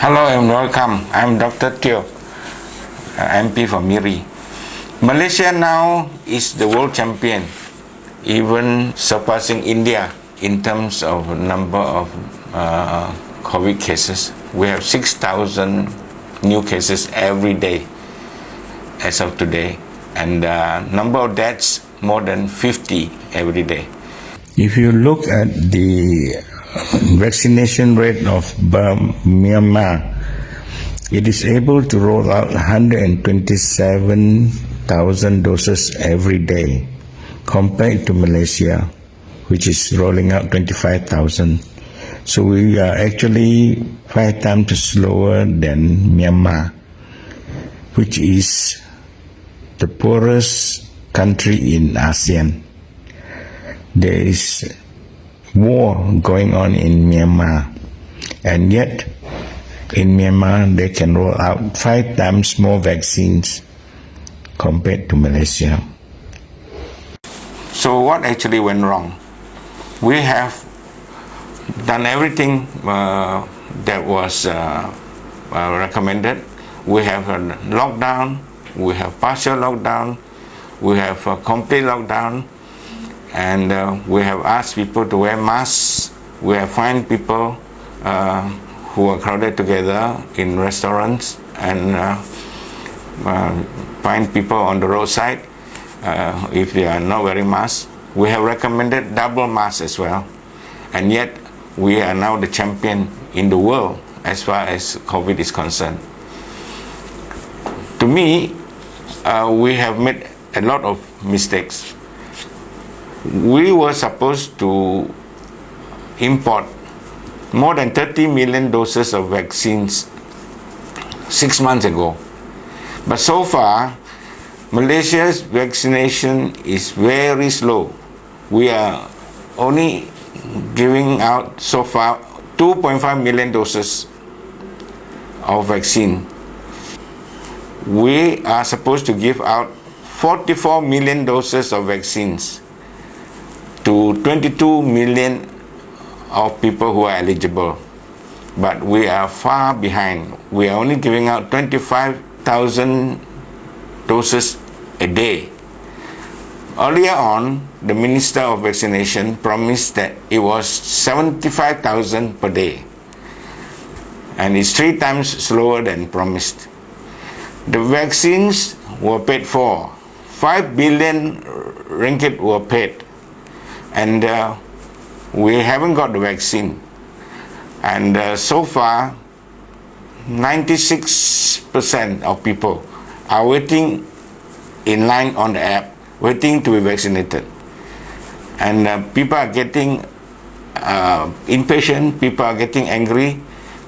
Hello and welcome. I'm Dr. Teo, MP for Miri. Malaysia now is the world champion, even surpassing India in terms of number of COVID cases. We have 6,000 new cases every day as of today, and number of deaths more than 50 every day. If you look at the vaccination rate of Myanmar, it is able to roll out 127,000 doses every day compared to Malaysia, which is rolling out 25,000. So we are actually 5 times slower than Myanmar, which is the poorest country in ASEAN. There is war going on in Myanmar, and yet in Myanmar they can roll out 5 times more vaccines compared to Malaysia. So what actually went wrong? We have done everything that was recommended. We have a lockdown, we have partial lockdown, we have a complete lockdown, and we have asked people to wear masks. We have fined people who are crowded together in restaurants, and fined people on the roadside if they are not wearing masks. We have recommended double masks as well, and yet we are now the champion in the world as far as COVID is concerned. To me, we have made a lot of mistakes. We were supposed to import more than 30 million doses of vaccines 6 months ago. But so far, Malaysia's vaccination is very slow. We are only giving out so far 2.5 million doses of vaccine. We are supposed to give out 44 million doses of vaccines to 22 million of people who are eligible, but we are far behind. We are only giving out 25,000 doses a day. Earlier on, the Minister of Vaccination promised that it was 75,000 per day, and it's 3 times slower than promised. The vaccines were paid for. 5 billion ringgit were paid, and we haven't got the vaccine. And so far, 96% of people are waiting in line on the app, waiting to be vaccinated. And people are getting impatient, people are getting angry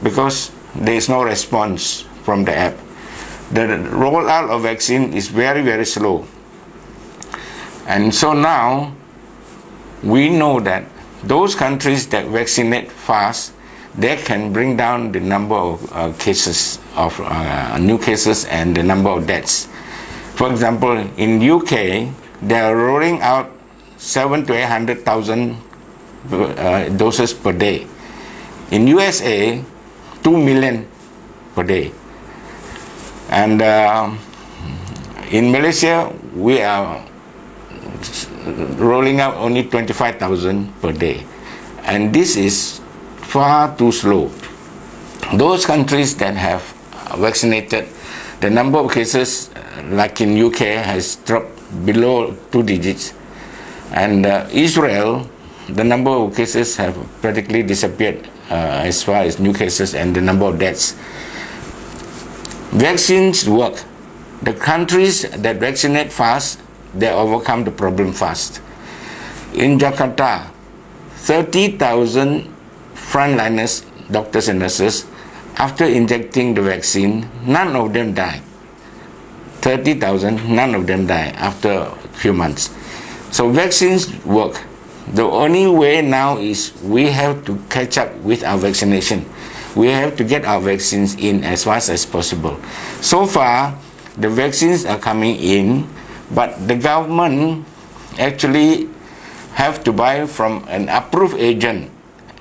because there is no response from the app. The rollout of vaccine is very, very slow. And so now, we know that those countries that vaccinate fast, they can bring down the number of cases, of new cases, and the number of deaths. For example, in UK, they are rolling out 700,000 to 800,000 doses per day. In USA, 2 million per day. And in Malaysia, we are rolling out only 25,000 per day, and this is far too slow. Those countries that have vaccinated, the number of cases, like in UK, has dropped below 2 digits, and Israel, the number of cases have practically disappeared as far as new cases and the number of deaths. Vaccines work. The countries that vaccinate fast, they overcome the problem fast. In Jakarta, 30,000 frontliners, doctors and nurses, after injecting the vaccine, none of them died. 30,000, none of them died after a few months. So vaccines work. The only way now is we have to catch up with our vaccination. We have to get our vaccines in as fast as possible. So far, the vaccines are coming in, but the government actually have to buy from an approved agent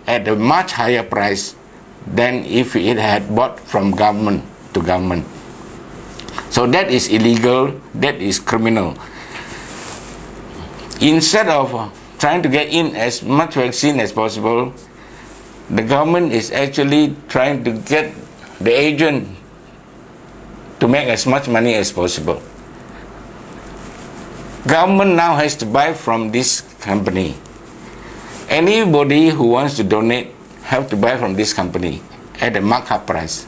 at a much higher price than if it had bought from government to government. So that is illegal, that is criminal. Instead of trying to get in as much vaccine as possible, the government is actually trying to get the agent to make as much money as possible. Government now has to buy from this company. Anybody who wants to donate have to buy from this company at a markup price.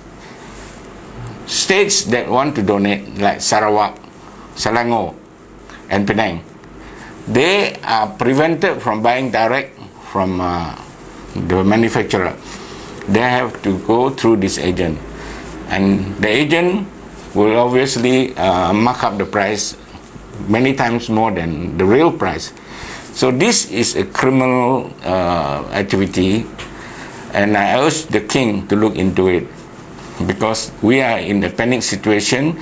States that want to donate, like Sarawak, Selangor, and Penang, they are prevented from buying direct from the manufacturer. They have to go through this agent, and the agent will obviously mark up the price many times more than the real price. So this is a criminal activity, and I urge the king to look into it, because we are in a panic situation.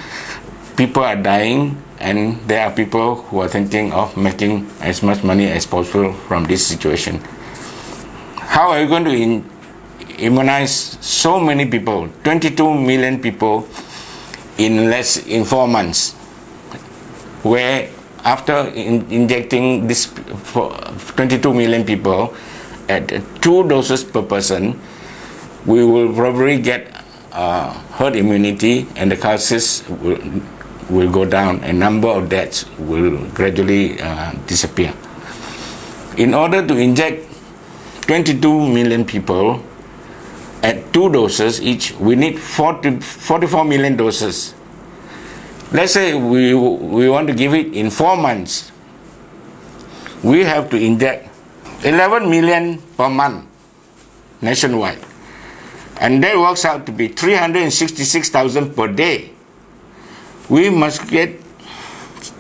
People are dying, and there are people who are thinking of making as much money as possible from this situation. How are we going to immunize so many people, 22 million people in 4 months, where after injecting this 22 million people at 2 doses per person, we will probably get herd immunity, and the cases will go down, and number of deaths will gradually disappear. In order to inject 22 million people at 2 doses each, we need 44 million doses. Let's say we want to give it in 4 months. We have to inject 11 million per month nationwide. And that works out to be 366,000 per day. We must get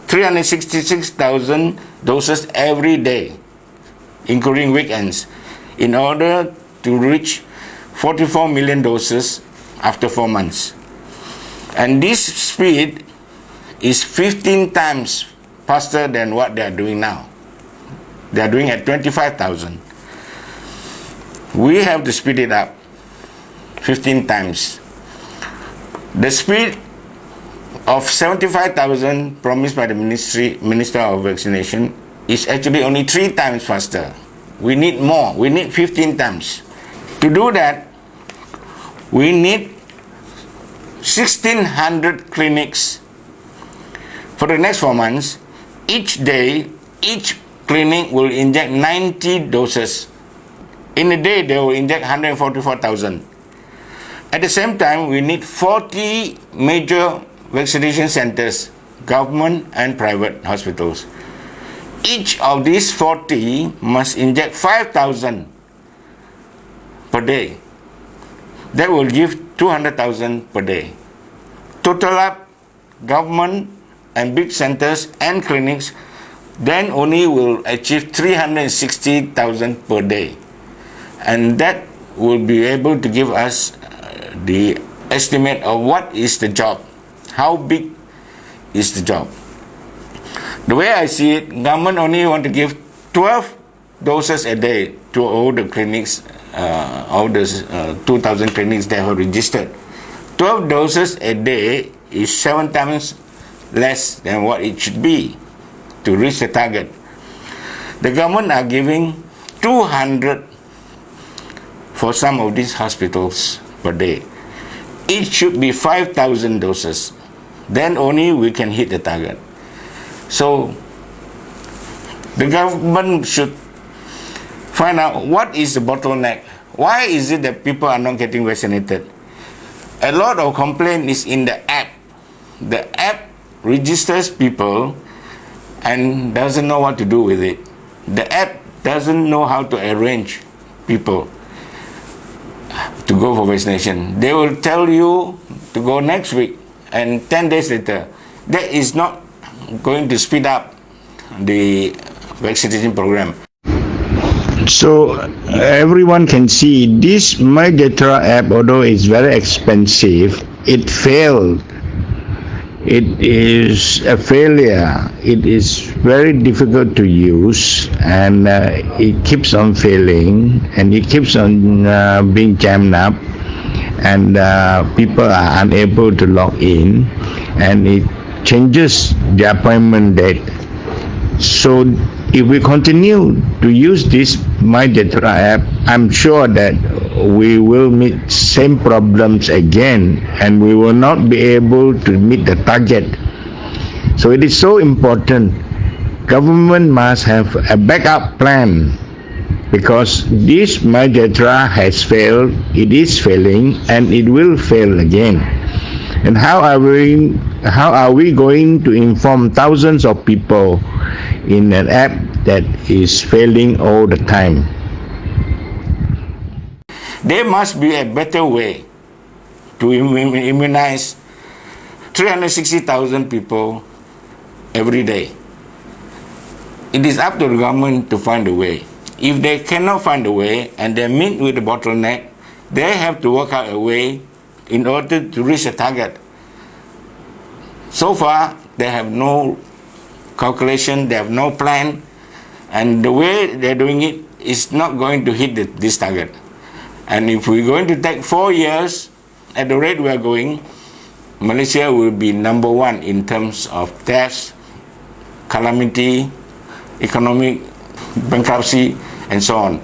366,000 doses every day, including weekends, in order to reach 44 million doses after 4 months. And this speed is 15 times faster than what they are doing now. They are doing at 25,000. We have to speed it up 15 times. The speed of 75,000 promised by the Minister of Vaccination is actually only 3 times faster. We need more. We need 15 times. To do that, we need 1,600 clinics. For the next 4 months, each day, each clinic will inject 90 doses. In a day, they will inject 144,000. At the same time, we need 40 major vaccination centers, government and private hospitals. Each of these 40 must inject 5,000 per day. That will give 200,000 per day. Total up government and big centers and clinics, then only will achieve 360,000 per day. And that will be able to give us the estimate of what is the job, how big is the job. The way I see it, government only want to give 12 doses a day to all the clinics, all the 2,000 clinics that have registered. 12 doses a day is 7 times less than what it should be to reach the target. The government are giving 200 for some of these hospitals per day. It should be 5,000 doses. Then only we can hit the target. So the government should find out what is the bottleneck. Why is it that people are not getting vaccinated? A lot of complaint is in the app. The app registers people and doesn't know what to do with it. The app doesn't know how to arrange people to go for vaccination. They will tell you to go next week, and 10 days later. That is not going to speed up the vaccination program. So everyone can see this MyJatra app, although it's very expensive, it failed. It is a failure. It is very difficult to use, and it keeps on failing, and it keeps on being jammed up. and people are unable to log in, and it changes the appointment date. So if we continue to use this MyJatra app, I'm sure that we will meet same problems again, and we will not be able to meet the target. So it is so important. Government must have a backup plan, because this MyJatra has failed, it is failing, and it will fail again. And how are we going to inform thousands of people in an app that is failing all the time? There must be a better way to immunize 360,000 people every day. It is up to the government to find a way. If they cannot find a way and they meet with the bottleneck, they have to work out a way in order to reach a target. So far, they have no calculation, they have no plan, and the way they're doing it is not going to hit this target. And if we're going to take 4 years, at the rate we are going, Malaysia will be number one in terms of thefts, calamity, economic bankruptcy, and so on.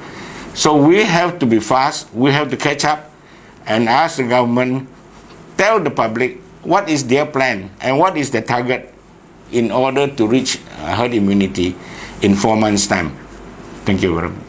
So we have to be fast, we have to catch up and ask the government, tell the public what is their plan and what is the target in order to reach herd immunity in 4 months' time. Thank you very much.